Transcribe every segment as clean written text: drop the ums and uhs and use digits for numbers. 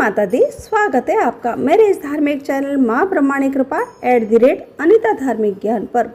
माता दी, स्वागत है आपका मेरे इस धार्मिक चैनल माँ ब्रह्मांडी कृपा @अनिता धार्मिक ज्ञान पर।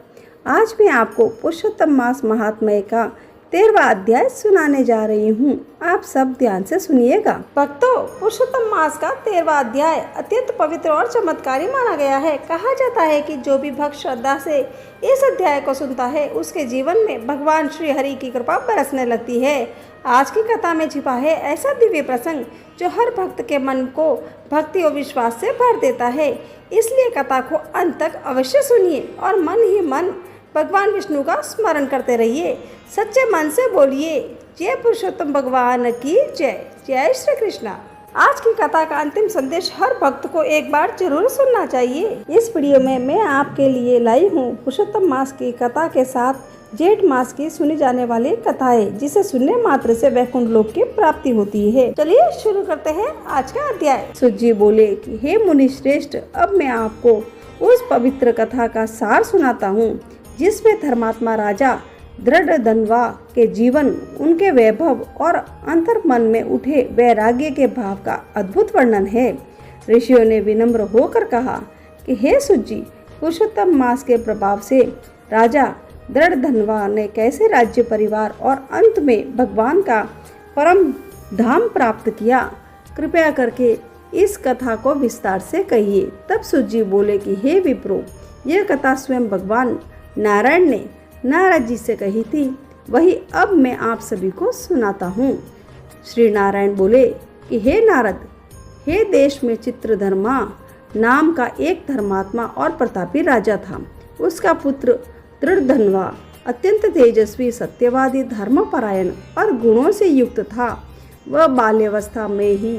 आज मैं आपको पुरुषोत्तम मास महात्म्य का 13वां अध्याय सुनाने जा रही हूँ। आप सब ध्यान से सुनिएगा। भक्तों, पुरुषोत्तम मास का 13वां अध्याय अत्यंत पवित्र और चमत्कारी माना गया है। कहा जाता है कि जो भी भक्त श्रद्धा से इस अध्याय को सुनता है, उसके जीवन में भगवान श्री हरि की कृपा बरसने लगती है। आज की कथा में छिपा है ऐसा दिव्य प्रसंग जो हर भक्त के मन को भक्ति और विश्वास से भर देता है। इसलिए कथा को अंत तक अवश्य सुनिए और मन ही मन भगवान विष्णु का स्मरण करते रहिए। सच्चे मन से बोलिए, जय पुरुषोत्तम भगवान की जय। जय श्री कृष्णा। आज की कथा का अंतिम संदेश हर भक्त को एक बार जरूर सुनना चाहिए। इस वीडियो में मैं आपके लिए लाई हूँ पुरुषोत्तम मास की कथा के साथ जेठ मास की सुनी जाने वाली कथाएं, जिसे सुनने मात्र से वैकुंठ लोक की प्राप्ति होती है। चलिए शुरू करते हैं आज का अध्याय। सूत जी बोले कि हे मुनि श्रेष्ठ, अब मैं आपको उस पवित्र कथा का सार सुनाता हूँ जिसमें धर्मात्मा राजा दृढ़धन्वा के जीवन, उनके वैभव और अंतर मन में उठे वैराग्य के भाव का अद्भुत वर्णन है। ऋषियों ने विनम्र होकर कहा कि हे सूत जी, पुरुषोत्तम मास के प्रभाव से राजा दृढ़धन्वा ने कैसे राज्य, परिवार और अंत में भगवान का परम धाम प्राप्त किया, कृपया करके इस कथा को विस्तार से कहिए। तब सूत जी बोले कि हे विप्रो, यह कथा स्वयं भगवान नारायण ने नारद जी से कही थी, वही अब मैं आप सभी को सुनाता हूँ। श्री नारायण बोले कि हे नारद, हे देश में चित्रधर्मा नाम का एक धर्मात्मा और प्रतापी राजा था। उसका पुत्र दृढ़धन्वा अत्यंत तेजस्वी, सत्यवादी, धर्मपरायण और गुणों से युक्त था। वह बाल्यावस्था में ही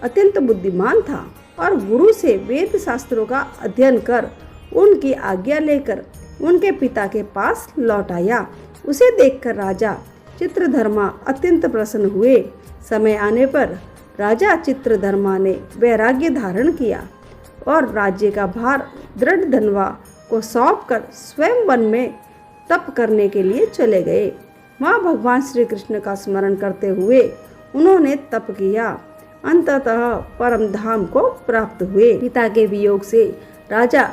अत्यंत बुद्धिमान था और गुरु से वेद शास्त्रों का अध्ययन कर उनकी आज्ञा लेकर उनके पिता के पास लौट आया। उसे देखकर राजा चित्रधर्मा अत्यंत प्रसन्न हुए। समय आने पर राजा चित्रधर्मा ने वैराग्य धारण किया और राज्य का भार दृढ़धन्वा को सौंपकर स्वयं वन में तप करने के लिए चले गए। वहाँ भगवान श्री कृष्ण का स्मरण करते हुए उन्होंने तप किया। अंततः परम धाम को प्राप्त हुए। पिता के वियोग से राजा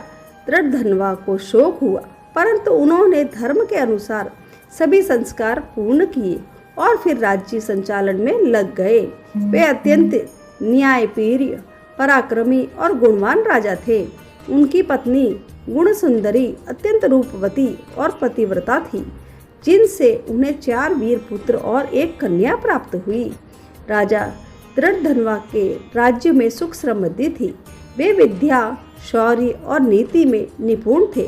दृढ़धन्वा को शोक हुआ, परंतु उन्होंने धर्म के अनुसार सभी संस्कार पूर्ण किए और फिर राज्य संचालन में लग गए। वे अत्यंत न्यायप्रिय, पराक्रमी और गुणवान राजा थे। उनकी पत्नी गुण सुंदरी, अत्यंत रूपवती और पतिव्रता थी, जिनसे उन्हें 4 वीर पुत्र और 1 कन्या प्राप्त हुई। राजा दृढ़धन्वा के राज्य में सुख समृद्धि थी। वे विद्या, शौर्य और नीति में निपुण थे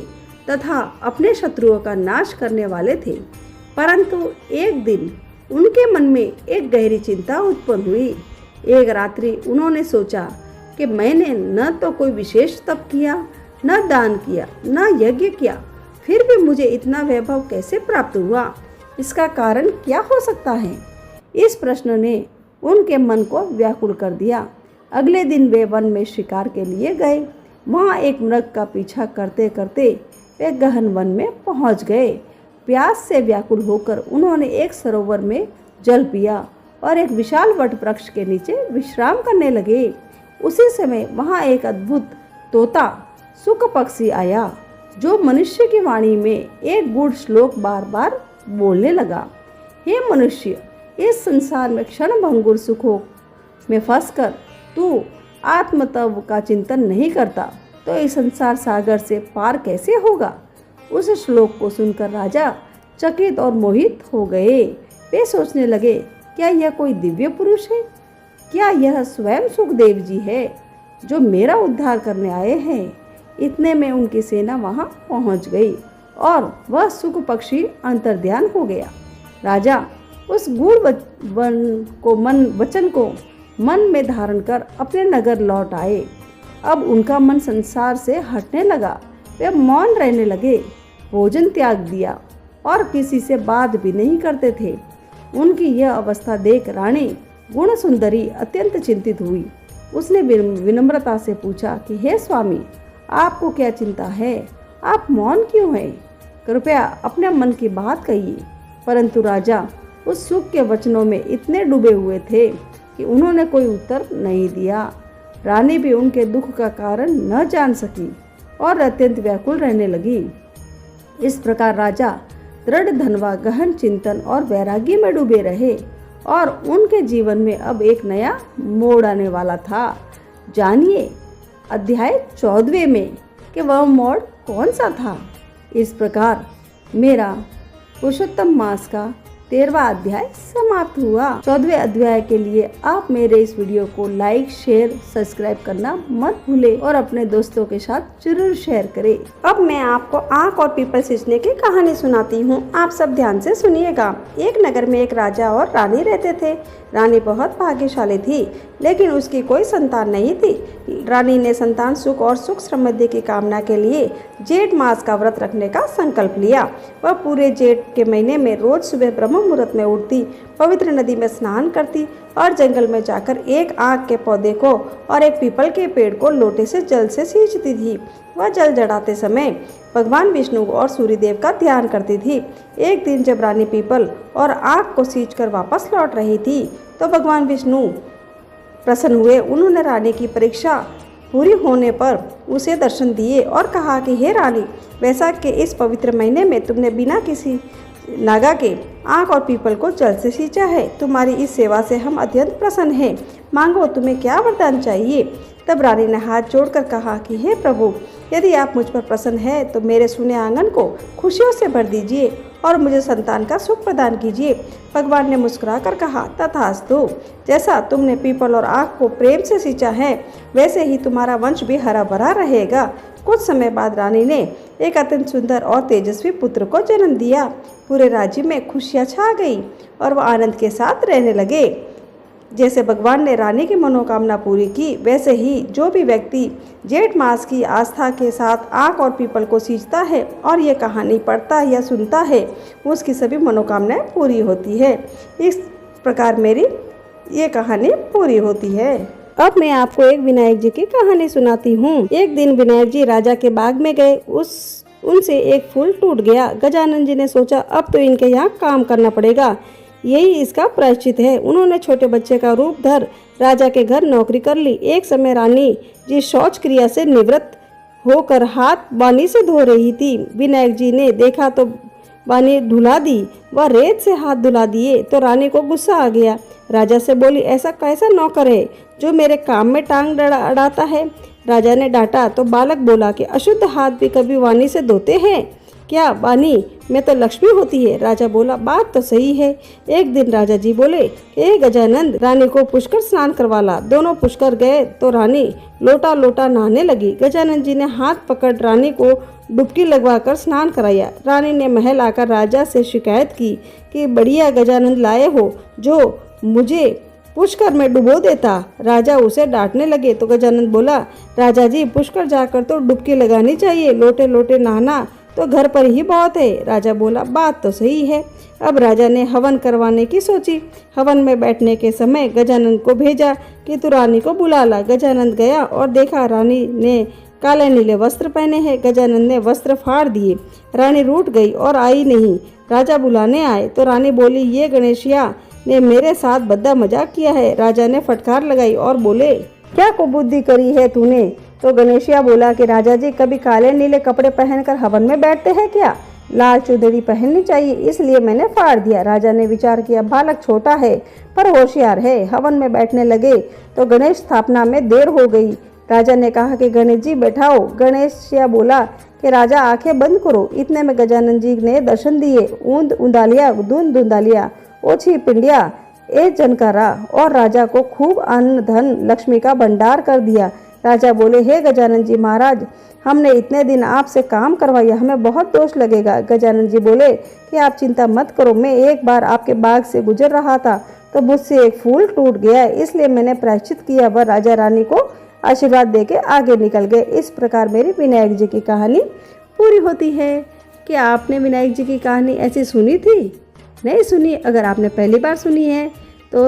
तथा अपने शत्रुओं का नाश करने वाले थे। परंतु एक दिन उनके मन में एक गहरी चिंता उत्पन्न हुई। एक रात्रि उन्होंने सोचा कि मैंने न तो कोई विशेष तप किया, न दान किया, न यज्ञ किया, फिर भी मुझे इतना वैभव कैसे प्राप्त हुआ? इसका कारण क्या हो सकता है? इस प्रश्न ने उनके मन को व्याकुल कर दिया। अगले दिन वे वन में शिकार के लिए गए। वहाँ एक मृग का पीछा करते करते वे गहन वन में पहुँच गए। प्यास से व्याकुल होकर उन्होंने एक सरोवर में जल पिया और एक विशाल वट वृक्ष के नीचे विश्राम करने लगे। उसी समय वहाँ एक अद्भुत तोता सुख पक्षी आया, जो मनुष्य की वाणी में एक गूढ़ श्लोक बार बार बोलने लगा। हे मनुष्य, इस संसार में क्षण भंगुर सुखों में फंसकर तू आत्मतत्व का चिंतन नहीं करता तो इस संसार सागर से पार कैसे होगा? उस श्लोक को सुनकर राजा चकित और मोहित हो गए। वे सोचने लगे, क्या यह कोई दिव्य पुरुष है? क्या यह स्वयं सुखदेव जी है जो मेरा उद्धार करने आए हैं? इतने में उनकी सेना वहां पहुंच गई और वह सुख पक्षी अंतर्ध्यान हो गया। राजा उस गूढ़ वचन को मन में धारण कर अपने नगर लौट आए। अब उनका मन संसार से हटने लगा। वे मौन रहने लगे, भोजन त्याग दिया और किसी से बात भी नहीं करते थे। उनकी यह अवस्था देख रानी गुण सुंदरी अत्यंत चिंतित हुई। उसने विनम्रता से पूछा कि हे स्वामी, आपको क्या चिंता है? आप मौन क्यों हैं? कृपया अपने मन की बात कहिए। परंतु राजा उस सुख के वचनों में इतने डूबे हुए थे कि उन्होंने कोई उत्तर नहीं दिया। रानी भी उनके दुख का कारण न जान सकी और अत्यंत व्याकुल रहने लगी। इस प्रकार राजा दृढ़ धनवा गहन चिंतन और वैराग्य में डूबे रहे और उनके जीवन में अब एक नया मोड़ आने वाला था। जानिए अध्याय 14 में कि वह मोड़ कौन सा था। इस प्रकार मेरा पुरुषोत्तम मास का 13वां अध्याय समाप्त हुआ। 14वें अध्याय के लिए आप मेरे इस वीडियो को लाइक, शेयर, सब्सक्राइब करना मत भूले और अपने दोस्तों के साथ जरूर शेयर करें। अब मैं आपको आंख और पीपल सींचने की कहानी सुनाती हूँ। आप सब ध्यान से सुनिएगा। एक नगर में एक राजा और रानी रहते थे। रानी बहुत भाग्यशाली थी, लेकिन उसकी कोई संतान नहीं थी। रानी ने संतान सुख और सुख समृद्धि की कामना के लिए जेठ मास का व्रत रखने का संकल्प लिया। वह पूरे जेठ के महीने में रोज सुबह ब्रह्म मुहूर्त में उठती, पवित्र नदी में स्नान करती और जंगल में जाकर एक आक के पौधे को और एक पीपल के पेड़ को लोटे से जल से सींचती थी। वह जल चढ़ाते समय भगवान विष्णु और सूर्यदेव का ध्यान करती थी। एक दिन जब रानी पीपल और आक को सींचकर वापस लौट रही थी तो भगवान विष्णु प्रसन्न हुए। उन्होंने रानी की परीक्षा पूरी होने पर उसे दर्शन दिए और कहा कि हे रानी, वैशाख के इस पवित्र महीने में तुमने बिना किसी नागा के आक और पीपल को जल से सींचा है। तुम्हारी इस सेवा से हम अत्यंत प्रसन्न हैं। मांगो, तुम्हें क्या वरदान चाहिए। तब रानी ने हाथ जोड़कर कहा कि हे प्रभु, यदि आप मुझ पर प्रसन्न हैं तो मेरे सुने आंगन को खुशियों से भर दीजिए और मुझे संतान का सुख प्रदान कीजिए। भगवान ने मुस्कुराकर कहा, तथास्तु। जैसा तुमने पीपल और आक को प्रेम से सींचा है, वैसे ही तुम्हारा वंश भी हरा भरा रहेगा। कुछ समय बाद रानी ने एक अत्यंत सुंदर और तेजस्वी पुत्र को जन्म दिया। पूरे राज्य में खुशियाँ छा गई और वह आनंद के साथ रहने लगे। जैसे भगवान ने रानी की मनोकामना पूरी की, वैसे ही जो भी व्यक्ति जेठ मास की आस्था के साथ आक और पीपल को सींचता है और ये कहानी पढ़ता या सुनता है, उसकी सभी मनोकामनाएं पूरी होती है। इस प्रकार मेरी ये कहानी पूरी होती है। अब मैं आपको एक विनायक जी की कहानी सुनाती हूँ। एक दिन विनायक जी राजा के बाग में गए। उनसे एक फूल टूट गया। गजानन जी ने सोचा, अब तो इनके यहाँ काम करना पड़ेगा, यही इसका प्रायश्चित है। उन्होंने छोटे बच्चे का रूप धर राजा के घर नौकरी कर ली। एक समय रानी जी शौच क्रिया से निवृत्त होकर हाथ बानी से धो रही थी। विनायक जी ने देखा तो बानी धुला दी। वह रेत से हाथ धुला दिए तो रानी को गुस्सा आ गया। राजा से बोली, ऐसा कैसा नौकर है जो मेरे काम में टांग अड़ाता है। राजा ने डांटा तो बालक बोला कि अशुद्ध हाथ भी कभी वानी से धोते हैं क्या? वानी में तो लक्ष्मी होती है। राजा बोला, बात तो सही है। एक दिन राजा जी बोले, हे गजानंद, रानी को पुष्कर स्नान करवा ला। दोनों पुष्कर गए तो रानी लोटा लोटा नहाने लगी। गजानंद जी ने हाथ पकड़ रानी को डुबकी लगवाकर स्नान कराया। रानी ने महल आकर राजा से शिकायत की कि बढ़िया गजानंद लाए हो जो मुझे पुष्कर में डुबो देता। राजा उसे डांटने लगे तो गजानंद बोला, राजा जी, पुष्कर जाकर तो डुबकी लगानी चाहिए, लोटे लोटे नहाना तो घर पर ही बहुत है। राजा बोला, बात तो सही है। अब राजा ने हवन करवाने की सोची। हवन में बैठने के समय गजानंद को भेजा कि तू रानी को बुला ला। गजानंद गया और देखा रानी ने काले नीले वस्त्र पहने हैं। गजानंद ने वस्त्र फाड़ दिए। रानी रूठ गई और आई नहीं। राजा बुलाने आए तो रानी बोली, ये गणेशिया ने मेरे साथ बद्दा मजाक किया है। राजा ने फटकार लगाई और बोले, क्या कुबुद्धि करी है तूने? तो गणेशिया बोला कि राजा जी, कभी काले नीले कपड़े पहनकर हवन में बैठते हैं क्या? लाल चुदड़ी पहननी चाहिए, इसलिए मैंने फाड़ दिया। राजा ने विचार किया, बालक छोटा है पर होशियार है। हवन में बैठने लगे तो गणेश स्थापना में देर हो गई। राजा ने कहा कि गणेश जी बैठाओ। गणेशिया बोला कि राजा आंखें बंद करो। इतने में गजानन जी ने दर्शन दिए। ऊंद उंदालिया, धुन धुंदालिया, ओछी पिंडिया, ए जनकारा, और राजा को खूब अन्न धन लक्ष्मी का भंडार कर दिया। राजा बोले, हे गजानन जी महाराज, हमने इतने दिन आपसे काम करवाया, हमें बहुत दोष लगेगा। गजानन जी बोले कि आप चिंता मत करो, मैं एक बार आपके बाग से गुजर रहा था तो मुझसे एक फूल टूट गया, इसलिए मैंने प्रायश्चित किया। वह राजा रानी को आशीर्वाद देके आगे निकल गए। इस प्रकार मेरी विनायक जी की कहानी पूरी होती है। क्या आपने विनायक जी की कहानी ऐसी सुनी थी? नहीं सुनी? अगर आपने पहली बार सुनी है तो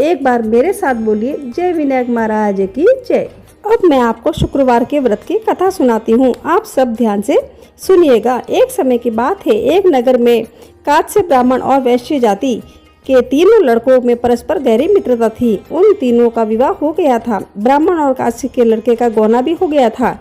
एक बार मेरे साथ बोलिए, जय विनायक महाराज की जय। अब मैं आपको शुक्रवार के व्रत की कथा सुनाती हूँ। आप सब ध्यान से सुनिएगा। एक समय की बात है, एक नगर में कात्स्य ब्राह्मण और वैश्य जाति कि तीनों लड़कों में परस्पर गहरी मित्रता थी। उन तीनों का विवाह हो गया था। ब्राह्मण और काशी के लड़के का गौना भी हो गया था,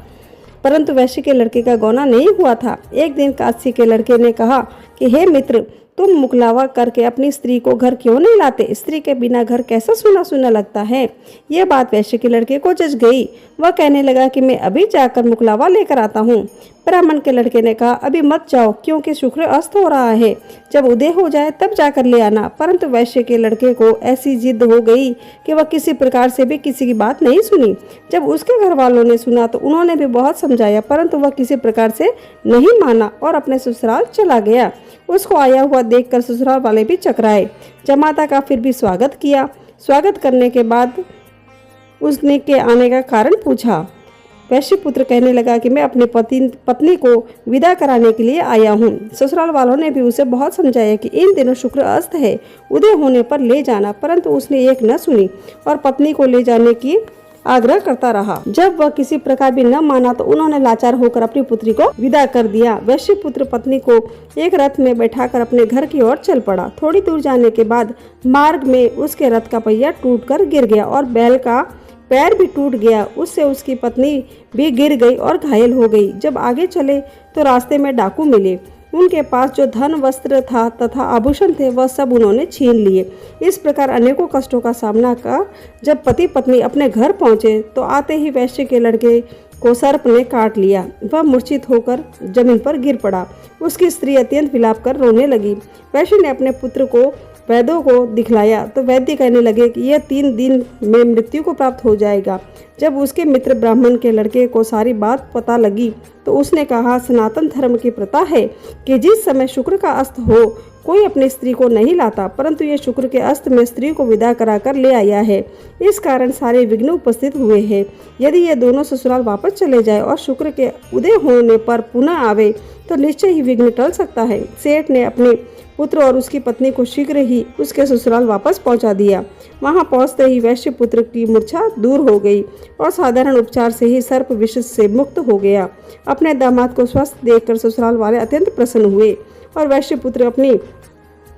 परंतु वैश्य के लड़के का गौना नहीं हुआ था। एक दिन काशी के लड़के ने कहा कि हे मित्र, तुम मुकलावा करके अपनी स्त्री को घर क्यों नहीं लाते? स्त्री के बिना घर कैसा सूना सूना लगता है। यह बात वैश्य के लड़के को जच गई। वह कहने लगा कि मैं अभी जाकर मुकलावा लेकर आता हूँ। ब्राह्मण के लड़के ने कहा, अभी मत जाओ, क्योंकि शुक्र अस्त हो रहा है, जब उदय हो जाए तब जाकर ले आना। परंतु वैश्य के लड़के को ऐसी जिद हो गई कि वह किसी प्रकार से भी किसी की बात नहीं सुनी। जब उसके घर वालों ने सुना तो उन्होंने भी बहुत समझाया, परंतु वह किसी प्रकार से नहीं माना और अपने ससुराल चला गया। उसको आया हुआ देखकर ससुराल वाले भी चकराए। जमाता का फिर भी स्वागत किया। स्वागत करने के बाद उसने के आने का कारण पूछा। वैश्य पुत्र कहने लगा कि मैं अपनी पत्नी को विदा कराने के लिए आया हूँ। ससुराल वालों ने भी उसे बहुत समझाया कि इन दिनों शुक्र अस्त है, उदय होने पर ले जाना, परंतु उसने एक न सुनी और पत्नी को ले जाने की आग्रह करता रहा। जब वह किसी प्रकार भी न माना तो उन्होंने लाचार होकर अपनी पुत्री को विदा कर दिया। वैश्य पुत्र पत्नी को एक रथ में बैठाकर अपने घर की ओर चल पड़ा। थोड़ी दूर जाने के बाद मार्ग में उसके रथ का पहिया टूटकर गिर गया और बैल का पैर भी टूट गया। उससे उसकी पत्नी भी गिर गई और घायल हो गई। जब आगे चले तो रास्ते में डाकू मिले। उनके पास जो धन वस्त्र था तथा आभूषण थे वह सब उन्होंने छीन लिए। इस प्रकार अनेकों कष्टों का सामना कर जब पति पत्नी अपने घर पहुंचे तो आते ही वैश्य के लड़के को सर्प ने काट लिया। वह मूर्छित होकर जमीन पर गिर पड़ा। उसकी स्त्री अत्यंत विलाप कर रोने लगी। वैश्य ने अपने पुत्र को वैद्यों को दिखलाया तो वैद्य कहने लगे कि यह 3 दिन में मृत्यु को प्राप्त हो जाएगा। जब उसके मित्र ब्राह्मण के लड़के को सारी बात पता लगी तो उसने कहा, सनातन धर्म की प्रथा है कि जिस समय शुक्र का अस्त हो कोई अपनी स्त्री को नहीं लाता, परंतु ये शुक्र के अस्त में स्त्री को विदा कराकर ले आया है। इस कारण सारे विघ्न उपस्थित हुए हैं। यदि ये दोनों ससुराल वापस चले जाए और शुक्र के उदय होने पर पुनः आवे तो निश्चय ही विघ्न टल सकता है। सेठ ने अपने पुत्र और उसकी पत्नी को शीघ्र ही उसके ससुराल वापस पहुंचा दिया। वहां पहुंचते ही वैश्य पुत्र की मूर्छा दूर हो गई और साधारण उपचार से ही सर्प विष से मुक्त हो गया। अपने दामाद को स्वस्थ देखकर ससुराल वाले अत्यंत प्रसन्न हुए और वैश्य पुत्र अपनी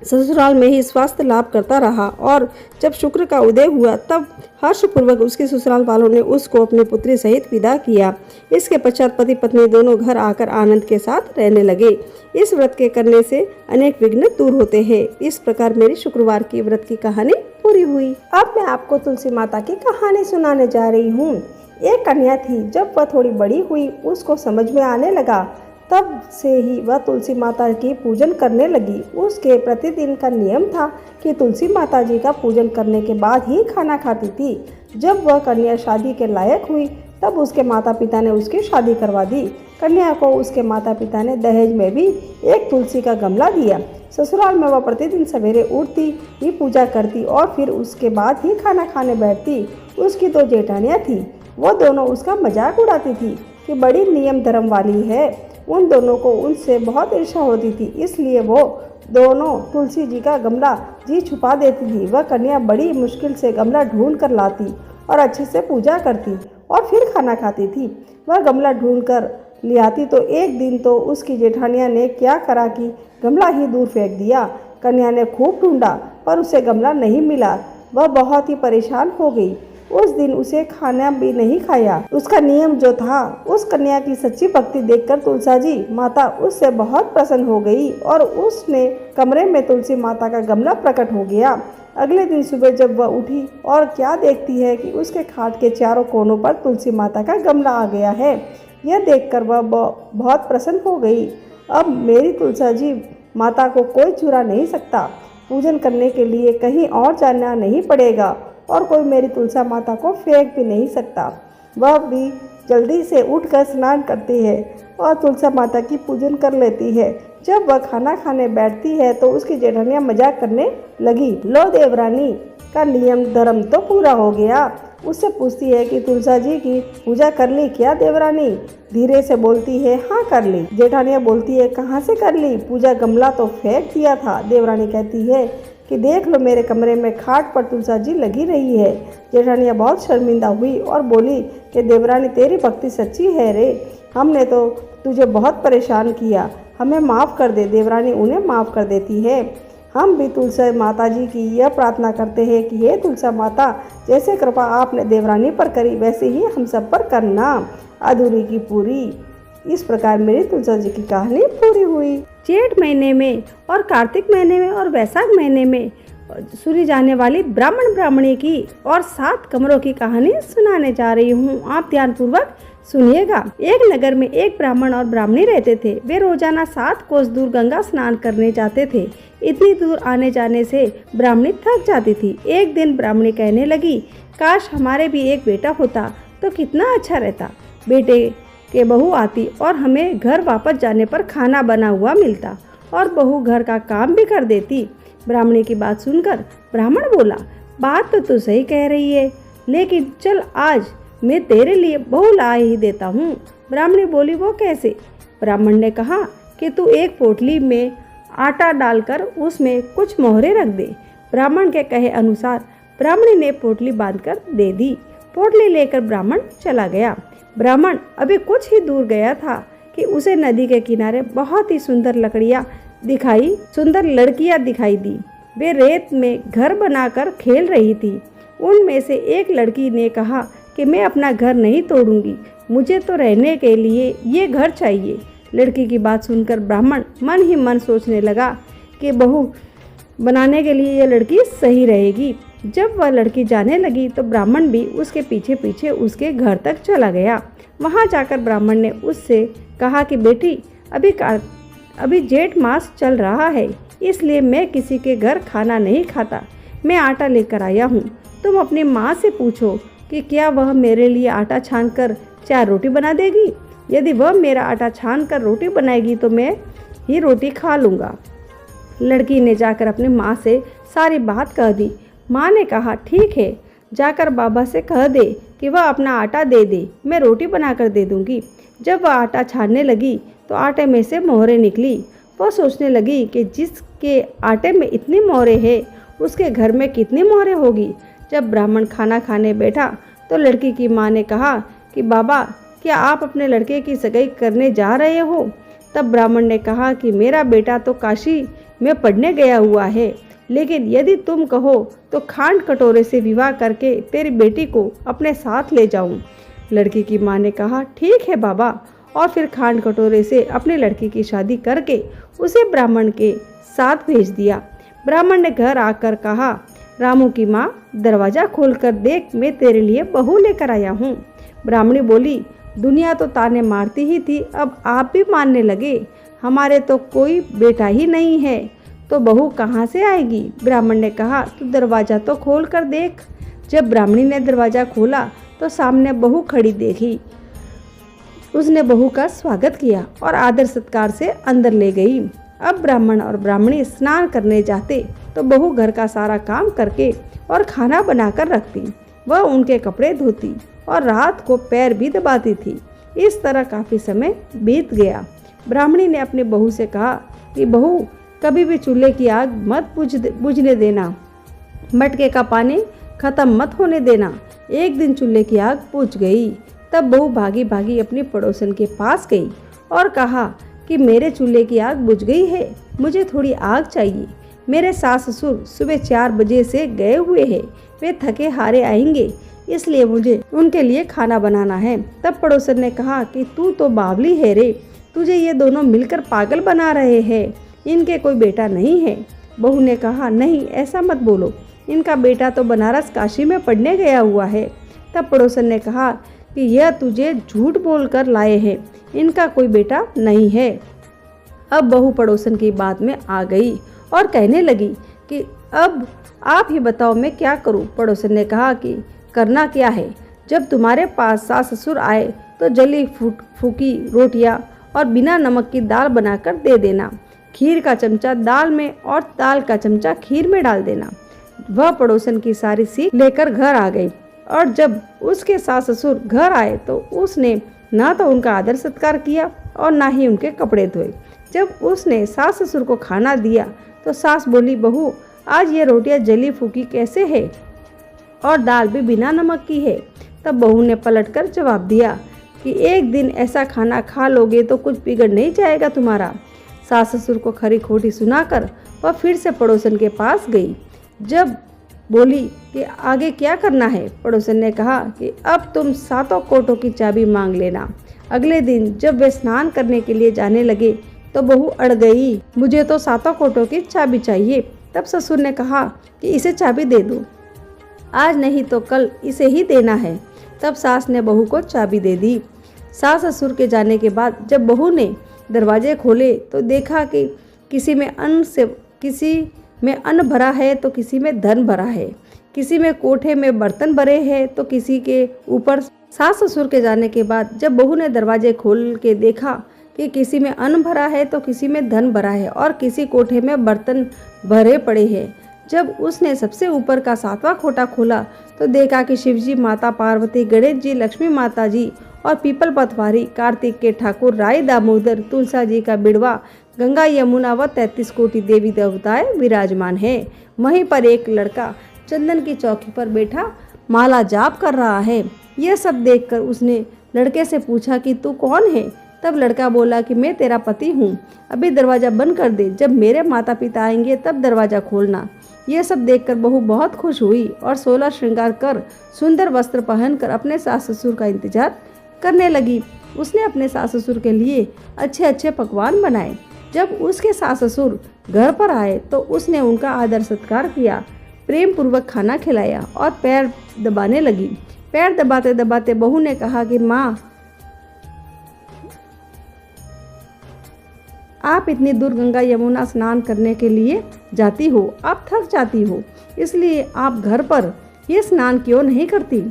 ससुराल में ही स्वास्थ्य लाभ करता रहा। और जब शुक्र का उदय हुआ तब हर्षपूर्वक उसके ससुराल वालों ने उसको अपनी पुत्री सहित विदा किया। इसके पश्चात पति पत्नी दोनों घर आकर आनंद के साथ रहने लगे। इस व्रत के करने से अनेक विघ्न दूर होते हैं। इस प्रकार मेरी शुक्रवार की व्रत की कहानी पूरी हुई। अब मैं आपको तुलसी माता की कहानी सुनाने जा रही हूँ। एक कन्या थी। जब वह थोड़ी बड़ी हुई उसको समझ में आने लगा, तब से ही वह तुलसी माता की पूजन करने लगी। उसके प्रतिदिन का नियम था कि तुलसी माता जी का पूजन करने के बाद ही खाना खाती थी। जब वह कन्या शादी के लायक हुई तब उसके माता पिता ने उसकी शादी करवा दी। कन्या को उसके माता पिता ने दहेज में भी एक तुलसी का गमला दिया। ससुराल में वह प्रतिदिन सवेरे उठती ही पूजा करती और फिर उसके बाद ही खाना खाने बैठती। उसकी 2 जेठानियाँ थीं। वो दोनों उसका मजाक उड़ाती थी कि बड़ी नियम धर्म वाली है। उन दोनों को उनसे बहुत ईर्ष्या होती थी, इसलिए वो दोनों तुलसी जी का गमला जी छुपा देती थी। वह कन्या बड़ी मुश्किल से गमला ढूंढ कर लाती और अच्छे से पूजा करती और फिर खाना खाती थी। वह गमला ढूंढ कर ले आती तो एक दिन तो उसकी जेठानिया ने क्या करा कि गमला ही दूर फेंक दिया। कन्या ने खूब ढूंढा पर उसे गमला नहीं मिला। वह बहुत ही परेशान हो गई। उस दिन उसे खाना भी नहीं खाया। उसका नियम जो था, उस कन्या की सच्ची भक्ति देखकर तुलसा जी माता उससे बहुत प्रसन्न हो गई और उसने कमरे में तुलसी माता का गमला प्रकट हो गया। अगले दिन सुबह जब वह उठी और क्या देखती है कि उसके खाट के चारों कोनों पर तुलसी माता का गमला आ गया है। यह देखकर वह बहुत प्रसन्न हो गई। अब मेरी तुलसा जी माता को कोई चुरा नहीं सकता। पूजन करने के लिए कहीं और जाना नहीं पड़ेगा और कोई मेरी तुलसा माता को फेंक भी नहीं सकता। वह भी जल्दी से उठकर स्नान करती है और तुलसा माता की पूजन कर लेती है। जब वह खाना खाने बैठती है तो उसकी जेठानियाँ मजाक करने लगी। लो देवरानी का नियम धर्म तो पूरा हो गया। उससे पूछती है कि तुलसा जी की पूजा कर ली क्या देवरानी? धीरे से बोलती है, हाँ कर ली। जेठानियाँ बोलती है, कहाँ से कर ली? पूजा गमला तो फेंक दिया था। देवरानी कहती है कि देख लो मेरे कमरे में खाट पर तुलसा जी लगी रही है। जेठानिया बहुत शर्मिंदा हुई और बोली कि देवरानी तेरी भक्ति सच्ची है रे, हमने तो तुझे बहुत परेशान किया, हमें माफ़ कर दे। देवरानी उन्हें माफ़ कर देती है। हम भी तुलसी माता जी की यह प्रार्थना करते हैं कि हे तुलसी माता, जैसे कृपा आपने देवरानी पर करी वैसे ही हम सब पर करना। अधूरी की पूरी। इस प्रकार मेरी तुलसी जी की कहानी पूरी हुई। जेठ महीने में और कार्तिक महीने में और वैशाख महीने में सुनी जाने वाली ब्राह्मण ब्राह्मणी की और 7 कमरों की कहानी सुनाने जा रही हूँ। आप ध्यानपूर्वक सुनिएगा। एक नगर में एक ब्राह्मण और ब्राह्मणी रहते थे। वे रोजाना 7 कोस दूर गंगा स्नान करने जाते थे। इतनी दूर आने जाने से ब्राह्मणी थक जाती थी। एक दिन ब्राह्मणी कहने लगी, काश हमारे भी एक बेटा होता तो कितना अच्छा रहता। बेटे के बहू आती और हमें घर वापस जाने पर खाना बना हुआ मिलता और बहू घर का काम भी कर देती। ब्राह्मणी की बात सुनकर ब्राह्मण बोला, बात तो तू सही कह रही है, लेकिन चल आज मैं तेरे लिए बहू ला ही देता हूँ। ब्राह्मणी बोली, वो कैसे? ब्राह्मण ने कहा कि तू एक पोटली में आटा डालकर उसमें कुछ मोहरे रख दे। ब्राह्मण के कहे अनुसार ब्राह्मणी ने पोटली बांधकर दे दी। पोटली लेकर ब्राह्मण चला गया। ब्राह्मण अभी कुछ ही दूर गया था कि उसे नदी के किनारे बहुत ही सुंदर लड़कियां दिखाई दी। वे रेत में घर बनाकर खेल रही थी। उनमें से एक लड़की ने कहा कि मैं अपना घर नहीं तोड़ूंगी, मुझे तो रहने के लिए ये घर चाहिए। लड़की की बात सुनकर ब्राह्मण मन ही मन सोचने लगा कि बहू बनाने के लिए यह लड़की सही रहेगी। जब वह लड़की जाने लगी तो ब्राह्मण भी उसके पीछे पीछे उसके घर तक चला गया। वहां जाकर ब्राह्मण ने उससे कहा कि बेटी, अभी जेठ मास चल रहा है, इसलिए मैं किसी के घर खाना नहीं खाता। मैं आटा लेकर आया हूँ। तुम अपनी माँ से पूछो कि क्या वह मेरे लिए आटा छानकर 4 रोटी बना देगी। यदि वह मेरा आटा छानकर रोटी बनाएगी तो मैं ही रोटी खा लूँगा। लड़की ने जाकर अपनी माँ से सारी बात कह दी। माँ ने कहा, ठीक है, जाकर बाबा से कह दे कि वह अपना आटा दे दे, मैं रोटी बनाकर दे दूँगी। जब वह आटा छानने लगी तो आटे में से मोहरें निकली। वह सोचने लगी कि जिसके आटे में इतनी मोहरें हैं उसके घर में कितनी मोहरें होगी। जब ब्राह्मण खाना खाने बैठा तो लड़की की माँ ने कहा कि बाबा, क्या आप अपने लड़के की सगाई करने जा रहे हो? तब ब्राह्मण ने कहा कि मेरा बेटा तो काशी में पढ़ने गया हुआ है, लेकिन यदि तुम कहो तो खांड कटोरे से विवाह करके तेरी बेटी को अपने साथ ले जाऊं। लड़की की माँ ने कहा, ठीक है बाबा, और फिर खांड कटोरे से अपनी लड़की की शादी करके उसे ब्राह्मण के साथ भेज दिया। ब्राह्मण ने घर आकर कहा, रामू की माँ, दरवाज़ा खोलकर देख, मैं तेरे लिए बहू लेकर आया हूँ। ब्राह्मणी बोली, दुनिया तो ताने मारती ही थी, अब आप भी मानने लगे। हमारे तो कोई बेटा ही नहीं है, तो बहू कहाँ से आएगी? ब्राह्मण ने कहा, तू दरवाज़ा तो खोल कर देख। जब ब्राह्मणी ने दरवाज़ा खोला तो सामने बहू खड़ी देखी। उसने बहू का स्वागत किया और आदर सत्कार से अंदर ले गई। अब ब्राह्मण और ब्राह्मणी स्नान करने जाते तो बहू घर का सारा काम करके और खाना बनाकर रखती। वह उनके कपड़े धोती और रात को पैर भी दबाती थी। इस तरह काफ़ी समय बीत गया। ब्राह्मणी ने अपनी बहू से कहा कि बहू, कभी भी चूल्हे की आग मत बुझने देना, मटके का पानी खत्म मत होने देना। एक दिन चूल्हे की आग बुझ गई। तब बहू भागी भागी अपनी पड़ोसन के पास गई और कहा कि मेरे चूल्हे की आग बुझ गई है, मुझे थोड़ी आग चाहिए। मेरे सास ससुर सुबह 4 बजे से गए हुए हैं, वे थके हारे आएंगे, इसलिए मुझे उनके लिए खाना बनाना है। तब पड़ोसन ने कहा कि तू तो बावली है रे, तुझे ये दोनों मिलकर पागल बना रहे हैं, इनके कोई बेटा नहीं है। बहू ने कहा, नहीं, ऐसा मत बोलो, इनका बेटा तो बनारस काशी में पढ़ने गया हुआ है। तब पड़ोसन ने कहा कि यह तुझे झूठ बोलकर लाए हैं, इनका कोई बेटा नहीं है। अब बहू पड़ोसन की बात में आ गई और कहने लगी कि अब आप ही बताओ मैं क्या करूं। पड़ोसन ने कहा कि करना क्या है, जब तुम्हारे पास सास ससुर आए तो जली फूकी रोटियां और बिना नमक की दाल बनाकर दे देना। खीर का चमचा दाल में और दाल का चमचा खीर में डाल देना। वह पड़ोसन की सारी सीख लेकर घर आ गई और जब उसके सास ससुर घर आए तो उसने ना तो उनका आदर सत्कार किया और ना ही उनके कपड़े धोए। जब उसने सास ससुर को खाना दिया तो सास बोली, बहू, आज ये रोटियां जली फूकी कैसे है और दाल भी बिना नमक की है। तब बहू ने पलटकर जवाब दिया कि एक दिन ऐसा खाना खा लोगे तो कुछ बिगड़ नहीं जाएगा तुम्हारा। सास ससुर को खरी खोटी सुनाकर वह फिर से पड़ोसन के पास गई। जब बोली कि आगे क्या करना है, पड़ोसन ने कहा कि अब तुम 7 कोटों की चाबी मांग लेना। अगले दिन जब वे स्नान करने के लिए जाने लगे तो बहू अड़ गई। मुझे तो 7 कोटों की चाबी चाहिए। तब ससुर ने कहा कि इसे चाबी दे दो, आज नहीं तो कल इसे ही देना है। तब सास ने बहू को चाबी दे दी। सास ससुर के जाने के बाद जब बहू ने दरवाजे खोले तो देखा कि किसी में अन्न भरा है तो किसी में धन भरा है, किसी में कोठे में बर्तन भरे हैं तो किसी के ऊपर। सास ससुर के जाने के बाद जब बहू ने दरवाजे खोल के देखा कि किसी में अन्न भरा है तो किसी में धन भरा है और किसी कोठे में बर्तन भरे पड़े हैं। जब उसने सबसे ऊपर का 7वां खोटा खोला तो देखा कि शिवजी, माता पार्वती, गणेश जी, लक्ष्मी माता जी और पीपल पतवारी, कार्तिक के ठाकुर, राय दामोदर, तुलसा जी का बिड़वा, गंगा यमुना व 33 कोटि देवी देवताएं विराजमान है। वहीं पर एक लड़का चंदन की चौकी पर बैठा माला जाप कर रहा है। यह सब देखकर उसने लड़के से पूछा कि तू कौन है? तब लड़का बोला कि मैं तेरा पति हूँ, अभी दरवाज़ा बंद कर दे, जब मेरे माता पिता आएंगे तब दरवाज़ा खोलना। यह सब देखकर बहू बहुत खुश हुई और 16 श्रृंगार कर सुंदर वस्त्र पहनकर अपने सास ससुर का इंतजार करने लगी। उसने अपने सास ससुर के लिए अच्छे अच्छे पकवान बनाए। जब उसके सास ससुर घर पर आए तो उसने उनका आदर सत्कार किया, प्रेम पूर्वक खाना खिलाया और पैर दबाने लगी। पैर दबाते दबाते बहू ने कहा कि माँ, आप इतनी दूर गंगा यमुना स्नान करने के लिए जाती हो, आप थक जाती हो, इसलिए आप घर पर ये स्नान क्यों नहीं करती?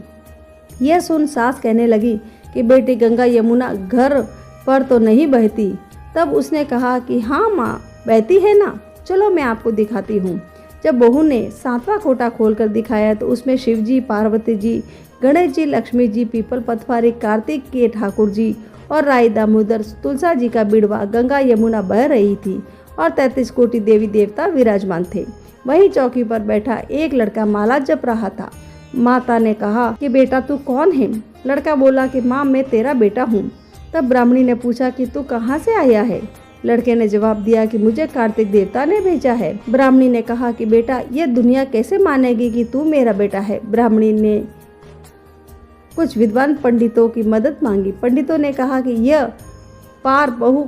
यह सुन सास कहने लगी कि बेटी, गंगा यमुना घर पर तो नहीं बहती। तब उसने कहा कि हाँ माँ, बहती है ना, चलो मैं आपको दिखाती हूँ। जब बहू ने 7वां कोटा खोलकर दिखाया तो उसमें शिवजी, पार्वती जी, गणेश जी, लक्ष्मी जी, पीपल पतवारी, कार्तिक के ठाकुर जी और राय दामोदर, तुलसा जी का बिड़वा, गंगा यमुना बह रही थी और 33 कोटि देवी देवता विराजमान थे। वहीं चौकी पर बैठा एक लड़का माला जप रहा था। माता ने कहा कि बेटा तू कौन है? लड़का बोला कि माँ, मैं तेरा बेटा हूँ। तब ब्राह्मणी ने पूछा कि तू कहाँ से आया है? लड़के ने जवाब दिया कि मुझे कार्तिक देवता ने भेजा है। ब्राह्मणी ने कहा कि बेटा, ये दुनिया कैसे मानेगी कि तू मेरा बेटा है? ब्राह्मणी ने कुछ विद्वान पंडितों की मदद मांगी। पंडितों ने कहा कि यह पार बहू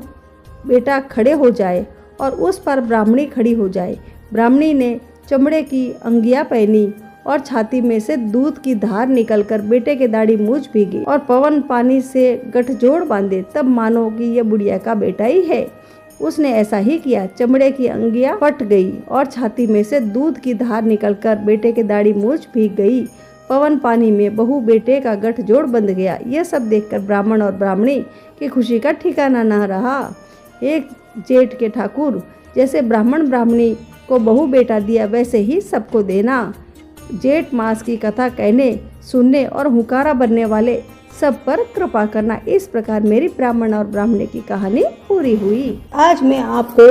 बेटा खड़े हो जाए और उस पर ब्राह्मणी खड़ी हो जाए। ब्राह्मणी ने चमड़े की अंगिया पहनी और छाती में से दूध की धार निकलकर बेटे के दाढ़ी मूछ भीगी और पवन पानी से गठजोड़ बांधे, तब मानो कि यह बुढ़िया का बेटा ही है। उसने ऐसा ही किया। चमड़े की अंगिया फट गई और छाती में से दूध की धार निकलकर बेटे के दाढ़ी मूछ भीग गई। पवन पानी में बहू बेटे का गठजोड़ बंध गया। यह सब देखकर ब्राह्मण और ब्राह्मणी की खुशी का ठिकाना न रहा। एक जेठ के ठाकुर जैसे ब्राह्मण ब्राह्मणी को बहू बेटा दिया, वैसे ही सबको देना। जेठ मास की कथा कहने, सुनने और हुकारा बनने वाले सब पर कृपा करना। इस प्रकार मेरी ब्राह्मण और ब्राह्मणी की कहानी पूरी हुई। आज मैं आपको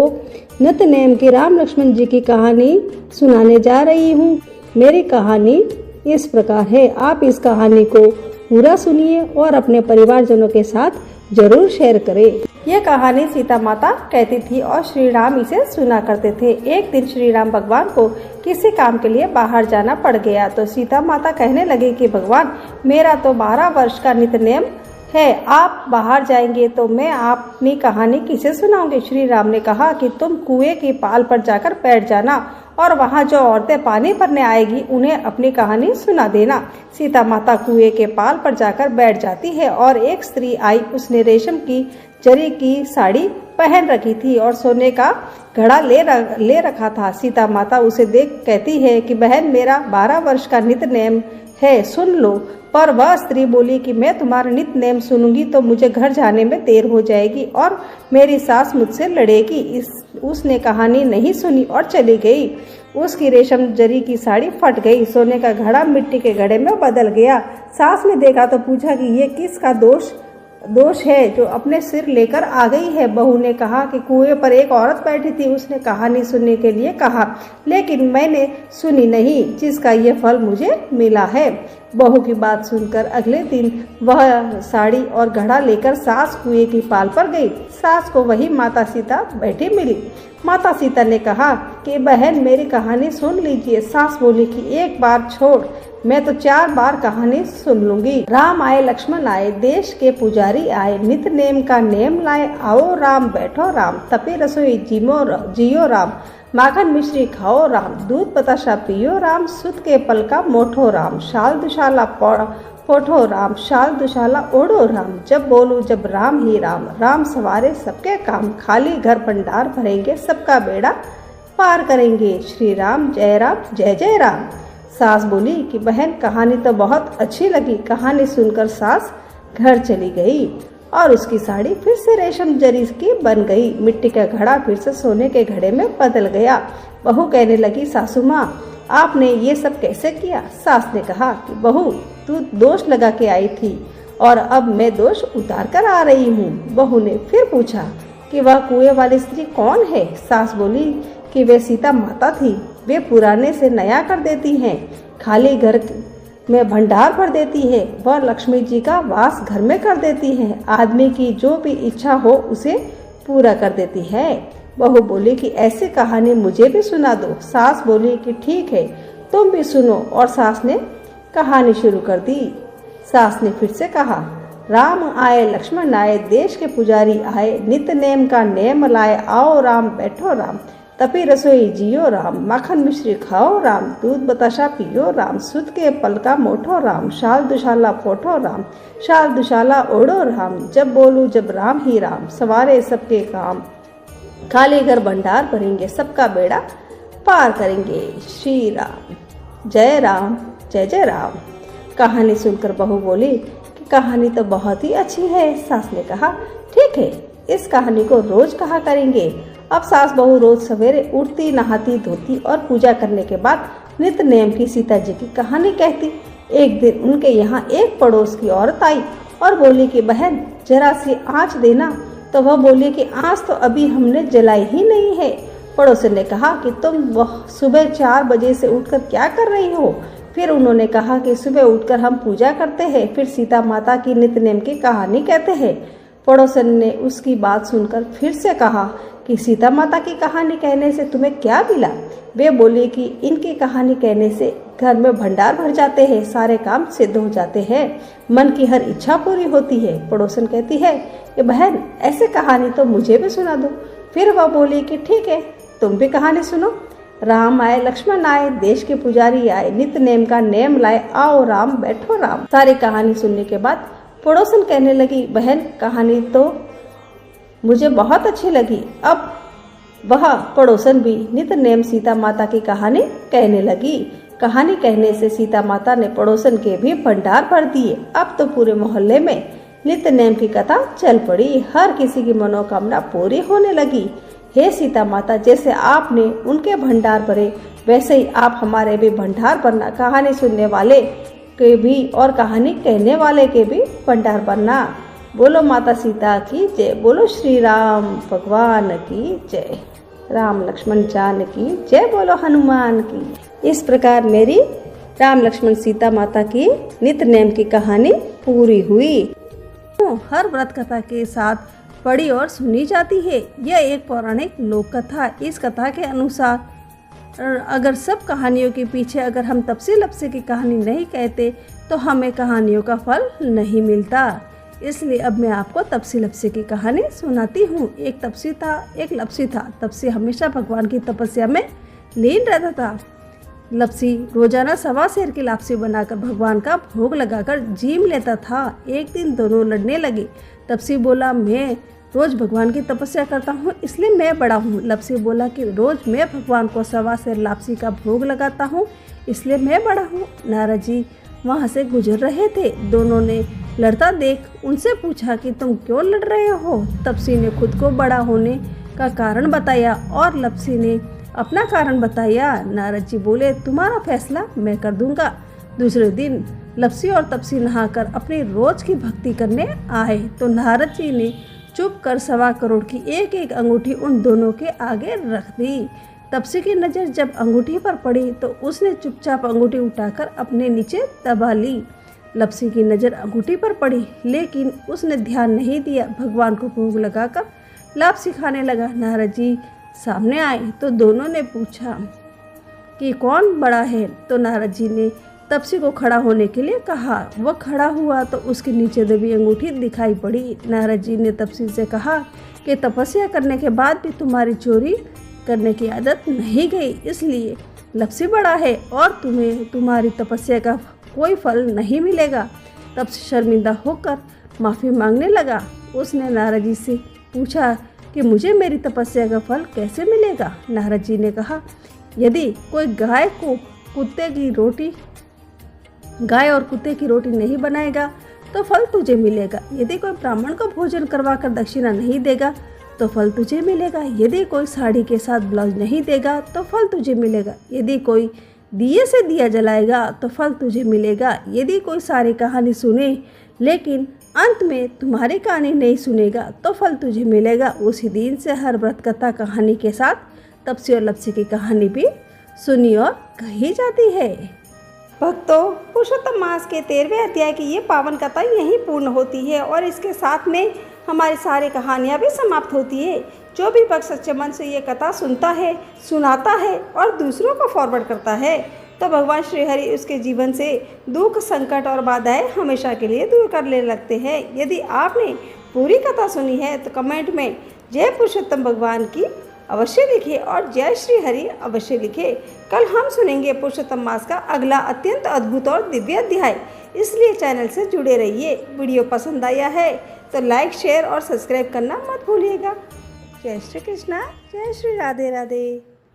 नित्यनेम के राम लक्ष्मण जी की कहानी सुनाने जा रही हूँ। मेरी कहानी इस प्रकार है। आप इस कहानी को पूरा सुनिए और अपने परिवारजनों के साथ जरूर शेयर करें। यह कहानी सीता माता कहती थी और श्री राम इसे सुना करते थे। एक दिन श्री राम भगवान को किसी काम के लिए बाहर जाना पड़ गया तो सीता माता कहने लगी कि भगवान, मेरा तो 12 वर्ष का नित्यनेम है, आप बाहर जाएंगे तो मैं अपनी कहानी किसे सुनाऊंगी? श्री राम ने कहा कि तुम कुएं की पाल पर जाकर बैठ जाना और वहाँ जो औरतें पानी भरने आएगी उन्हें अपनी कहानी सुना देना। सीता माता कुएं के पाल पर जाकर बैठ जाती है और एक स्त्री आई। उसने रेशम की जरी की साड़ी पहन रखी थी और सोने का घड़ा ले रखा था। सीता माता उसे देख कहती है कि बहन, मेरा 12 वर्ष का नित्यनेम है, सुन लो। पर वह स्त्री बोली कि मैं तुम्हारा नित्यनेम सुनूंगी तो मुझे घर जाने में देर हो जाएगी और मेरी सास मुझसे लड़ेगी। उसने कहानी नहीं सुनी और चली गई। उसकी रेशम जरी की साड़ी फट गई, सोने का घड़ा मिट्टी के घड़े में बदल गया। सास ने देखा तो पूछा कि ये किसका दोष दोष है जो अपने सिर लेकर आ गई है। बहू ने कहा कि कुएं पर एक औरत बैठी थी, उसने कहानी सुनने के लिए कहा, लेकिन मैंने सुनी नहीं, जिसका ये फल मुझे मिला है। बहू की बात सुनकर अगले दिन वह साड़ी और घड़ा लेकर सास कुएं की पाल पर गई। सास को वही माता सीता बैठी मिली। माता सीता ने कहा कि बहन मेरी कहानी सुन लीजिए। सास बोली कि एक बार छोड़, मैं तो 4 बार कहानी सुन लूंगी। राम आए लक्ष्मण आए, देश के पुजारी आए, नित नेम का नेम लाए, आओ राम बैठो राम, तपे रसोई जियो राम, माखन मिश्री खाओ राम, दूध बताशा पियो राम, सुत के पल का मोठो राम, शाल दुशाला पोठो राम, शाल दुशाला ओढ़ो राम, जब बोलूं जब राम ही राम, राम सवारे सबके काम, खाली घर भंडार भरेंगे, सबका बेड़ा पार करेंगे, श्री राम जय जय राम। सास बोली कि बहन कहानी तो बहुत अच्छी लगी। कहानी सुनकर सास घर चली गई और उसकी साड़ी फिर से रेशम जरी की बन गई। मिट्टी का घड़ा फिर से सोने के घड़े में बदल गया। बहू कहने लगी, सासू माँ आपने ये सब कैसे किया? सास ने कहा कि बहू तू दोष लगा के आई थी और अब मैं दोष उतार कर आ रही हूँ। बहू ने फिर पूछा कि वह कुएं वाली स्त्री कौन है? सास बोली कि वे सीता माता थी। वे पुराने से नया कर देती हैं, खाली घर में भंडार भर देती है, वह लक्ष्मी जी का वास घर में कर देती है, आदमी की जो भी इच्छा हो उसे पूरा कर देती है। बहू बोली कि ऐसी कहानी मुझे भी सुना दो। सास बोली कि ठीक है, तुम भी सुनो। और सास ने कहानी शुरू कर दी। सास ने फिर से कहा, राम आए लक्ष्मण आए, देश के पुजारी आए, नित नेम का नेम लाए, आओ राम बैठो राम, तपी रसोई जियो राम, माखन मिश्री खाओ राम, दूध बताशा पियो राम, सुत के पल का मोठो राम, शाल दुशाला पोठो राम, शाल दुशाला ओढ़ो राम, जब बोलूं जब राम ही राम, सवारे सबके काम, खाली घर भंडार भरेंगे, सबका बेड़ा पार करेंगे, श्री राम जय जय राम। कहानी सुनकर बहू बोली कि कहानी तो बहुत ही अच्छी है। सास ने कहा, ठीक है, इस कहानी को रोज कहा करेंगे। अब सास बहू रोज सवेरे उठती, नहाती धोती और पूजा करने के बाद नित नेम की सीता जी की कहानी कहती। एक दिन उनके यहाँ एक पड़ोस की औरत आई और बोली कि बहन जरा सी आँच देना। तो वह बोली कि आँच तो अभी हमने जलाई ही नहीं है। पड़ोसन ने कहा कि तुम वह सुबह 4 बजे से उठकर क्या कर रही हो? फिर उन्होंने कहा कि सुबह उठकर हम पूजा करते हैं, फिर सीता माता की नित नेम की कहानी कहते हैं। पड़ोसन ने उसकी बात सुनकर फिर से कहा कि सीता माता की कहानी कहने से तुम्हें क्या मिला? वे बोली कि इनकी कहानी कहने से घर में भंडार भर जाते हैं, सारे काम सिद्ध हो जाते हैं, मन की हर इच्छा पूरी होती है। पड़ोसन कहती है कि बहन ऐसे कहानी तो मुझे भी सुना दो। फिर वह बोली कि ठीक है, तुम भी कहानी सुनो। राम आए लक्ष्मण आए, देश के पुजारी आए, नित नेम का नेम लाए, आओ राम बैठो राम। सारी कहानी सुनने के बाद पड़ोसन कहने लगी, बहन कहानी तो मुझे बहुत अच्छी लगी। अब वह पड़ोसन भी नित नेम सीता माता की कहानी कहने लगी। कहानी कहने से सीता माता ने पड़ोसन के भी भंडार भर दिए। अब तो पूरे मोहल्ले में नित नेम की कथा चल पड़ी, हर किसी की मनोकामना पूरी होने लगी। हे सीता माता, जैसे आपने उनके भंडार भरे वैसे ही आप हमारे भी भंडार भरना। कहानी सुनने वाले के भी और कहानी कहने वाले के भी भंडार भरना। बोलो माता सीता की जय, बोलो श्री राम भगवान की जय, राम लक्ष्मण जान की जय, बोलो हनुमान की। इस प्रकार मेरी राम लक्ष्मण सीता माता की नित नेम की कहानी पूरी हुई। हर व्रत कथा के साथ पढ़ी और सुनी जाती है। यह एक पौराणिक लोक कथा। इस कथा के अनुसार अगर सब कहानियों के पीछे अगर हम तपसी लपसी की कहानी नहीं कहते तो हमें कहानियों का फल नहीं मिलता। इसलिए अब मैं आपको तपसी लपसी की कहानी सुनाती हूँ। एक तपसी था, एक लपसी था। तपसी हमेशा भगवान की तपस्या में लीन रहता था। लपसी रोजाना 1.25 सेर की लापसी बनाकर भगवान का भोग लगाकर जीम लेता था। एक दिन दोनों लड़ने लगे। तपसी बोला, मैं रोज भगवान की तपस्या करता हूँ इसलिए मैं बड़ा हूँ। लपसी बोला कि रोज मैं भगवान को 1.25 सेर लापसी का भोग लगाता हूँ इसलिए मैं बड़ा हूँ। नारद जी वहाँ से गुजर रहे थे। दोनों ने लड़ता देख उनसे पूछा कि तुम क्यों लड़ रहे हो? तपसी ने खुद को बड़ा होने का कारण बताया और लपसी ने अपना कारण बताया। नारद जी बोले, तुम्हारा फैसला मैं कर दूंगा। दूसरे दिन लप्सी और तपसी नहाकर अपनी रोज की भक्ति करने आए तो नारद जी ने चुप कर 1.25 करोड़ की एक एक अंगूठी उन दोनों के आगे रख दी। तपसी की नज़र जब अंगूठी पर पड़ी तो उसने चुपचाप अंगूठी उठाकर अपने नीचे दबा ली। लप्सी की नज़र अंगूठी पर पड़ी लेकिन उसने ध्यान नहीं दिया। भगवान को भोग लगाकर लाभ सिखाने लगा। नारद जी सामने आए तो दोनों ने पूछा कि कौन बड़ा है, तो नारद जी ने तपसी को खड़ा होने के लिए कहा। वह खड़ा हुआ तो उसके नीचे दबी अंगूठी दिखाई पड़ी। नारद जी ने तपसी से कहा कि तपस्या करने के बाद भी तुम्हारी चोरी करने की आदत नहीं गई, इसलिए लप्सी बड़ा है और तुम्हें तुम्हारी तपस्या का कोई फल नहीं मिलेगा। तपसी शर्मिंदा होकर माफ़ी मांगने लगा। उसने नारद जी से पूछा कि मुझे मेरी तपस्या का फल कैसे मिलेगा। नारद जी ने कहा, यदि कोई गाय और कुत्ते की रोटी नहीं बनाएगा तो फल तुझे मिलेगा। यदि कोई ब्राह्मण को भोजन करवाकर दक्षिणा नहीं देगा तो फल तुझे मिलेगा। यदि कोई साड़ी के साथ ब्लाउज नहीं देगा तो फल तुझे मिलेगा। यदि कोई दिए से दिया जलाएगा तो फल तुझे मिलेगा। यदि कोई सारी कहानी सुने लेकिन अंत में तुम्हारी कहानी नहीं सुनेगा तो फल तुझे मिलेगा। उसी दिन से हर व्रत कथा कहानी के साथ तपसी और लप्सी की कहानी भी सुनी और कही जाती है। भक्तों, पुरुषोत्तम मास के 13वें अध्याय की ये पावन कथा यहीं पूर्ण होती है और इसके साथ में हमारी सारी कहानियाँ भी समाप्त होती है। जो भी भक्त सच्चे मन से ये कथा सुनता है, सुनाता है और दूसरों को फॉरवर्ड करता है तो भगवान श्री हरि उसके जीवन से दुख, संकट और बाधाएं हमेशा के लिए दूर कर लेने लगते हैं। यदि आपने पूरी कथा सुनी है तो कमेंट में जय पुरुषोत्तम भगवान की अवश्य लिखे और जय श्री हरि अवश्य लिखे। कल हम सुनेंगे पुरुषोत्तम मास का अगला अत्यंत अद्भुत और दिव्य अध्याय, इसलिए चैनल से जुड़े रहिए। वीडियो पसंद आया है तो लाइक, शेयर और सब्सक्राइब करना मत भूलिएगा। जय श्री कृष्णा, जय श्री राधे राधे।